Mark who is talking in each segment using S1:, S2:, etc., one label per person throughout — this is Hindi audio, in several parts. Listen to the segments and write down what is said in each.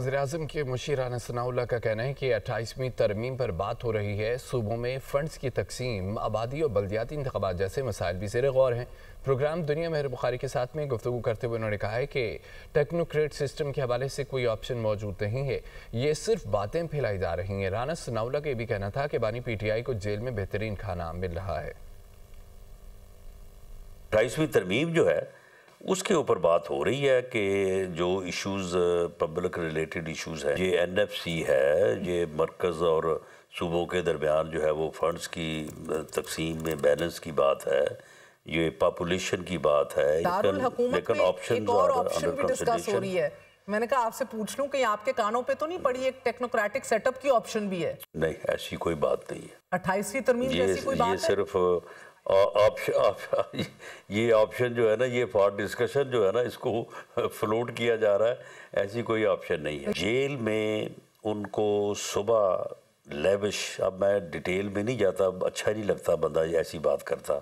S1: वज़ीर-ए-आज़म के मुशीर राना सनाउल्लाह का कहना है कि 28वीं तरमीम पर बात हो रही है। सूबों में फंड्स की तकसीम, आबादी और बल्दियाती इंतखाबात जैसे मसाइल भी ज़ेर गौर हैं। प्रोग्राम दुनिया मेहर बुखारी के साथ में गुफ्तगू करते हुए उन्होंने कहा है कि टेक्नोक्रेट सिस्टम के हवाले से कोई ऑप्शन मौजूद नहीं है, ये सिर्फ बातें फैलाई जा रही हैं। राना सनाउल्लाह का ये भी कहना था कि बानी PTI को जेल में बेहतरीन खाना मिल रहा है।
S2: 28वीं तरमीम जो है उसके ऊपर बात हो रही है कि जो इश्यूज़ पब्लिक रिलेटेड इश्यूज़ हैं, ये NFC है, ये मरकज़ और सूबों के दरमियान जो है वो फंड्स की तकसीम में बैलेंस की बात है, ये पॉपुलेशन की बात है, लेकिन
S3: ऑप्शन भी डिस्कस हो रही है। मैंने कहा आपसे पूछ लूं कि आपके कानों पे तो नहीं पड़ी एक टेक्नोक्रेटिक सेटअप की ऑप्शन भी है?
S2: नहीं, ऐसी कोई बात नहीं है।
S3: 28वीं तरमीम जैसी कोई बात है?
S2: ये सिर्फ ऑप्शन ये ऑप्शन जो है ना, ये फॉर डिस्कशन जो है ना, इसको फ्लोट किया जा रहा है। ऐसी कोई ऑप्शन नहीं है। जेल में उनको सुबह लेविश, अब मैं डिटेल में नहीं जाता, अच्छा नहीं लगता बंदा ऐसी बात करता।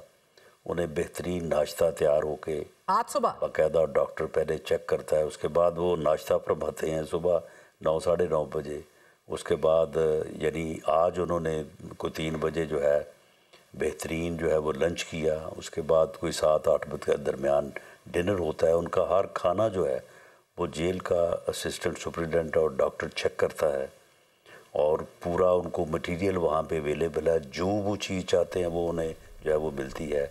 S2: उन्हें बेहतरीन नाश्ता तैयार होके
S3: आज सुबह
S2: बाकायदा डॉक्टर पहले चेक करता है, उसके बाद वो नाश्ता फरमाते हैं सुबह 9 साढ़े 9 बजे। उसके बाद यानी आज उन्होंने कोई 3 बजे जो है बेहतरीन जो है वो लंच किया। उसके बाद कोई 7-8 बजे के दरमियान डिनर होता है। उनका हर खाना जो है वो जेल का असिस्टेंट सुपरिटेंडेंट और डॉक्टर चेक करता है और पूरा उनको मटेरियल वहाँ पे अवेलेबल है। जो वो चीज़ चाहते हैं वो उन्हें जो है वो मिलती है।